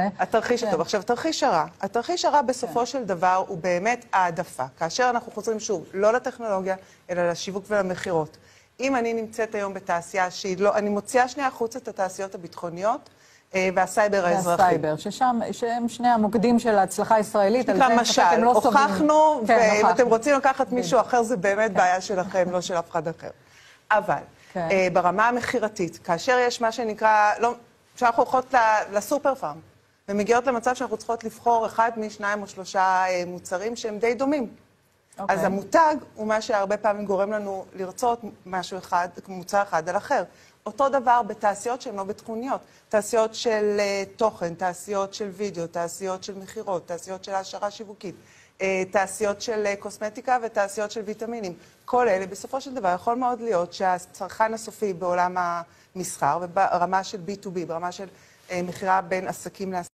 התרחיש הטוב. עכשיו, התרחיש הרע בסופו של דבר הוא באמת העדפה. כאשר אנחנו חוזרים שוב, לא לטכנולוגיה, אלא לשיווק ולמחירות. אם אני נמצאת היום בתעשייה שהיא לא, אני מוציאה שנייה החוץ את התעשיות הביטחוניות והסייבר האזרחי. והסייבר, שהם שני המוקדים של ההצלחה הישראלית. נקרא משל, הוכחנו, ואם אתם רוצים לקחת מישהו אחר, זה באמת בעיה שלכם, לא של אף אחד אחר. אבל ברמה המחירתית, כאשר יש מה שנקרא, שאנחנו הולכות לסופר פארם, ומגיעות למצב שאנחנו צריכות לבחור אחד משניים או שלושה מוצרים שהם די דומים. אז המותג הוא מה שהרבה פעמים גורם לנו לרצות משהו אחד, מוצר אחד על אחר. אותו דבר בתעשיות שהן לא ביטחוניות. תעשיות של תוכן, תעשיות של וידאו, תעשיות של מחירות, תעשיות של העשרה שיווקית, תעשיות של קוסמטיקה ותעשיות של ויטמינים. כל אלה בסופו של דבר יכול מאוד להיות שהצרכן הסופי בעולם המסחר וברמה של B2B, ברמה של מחירה בין עסקים לעסקים,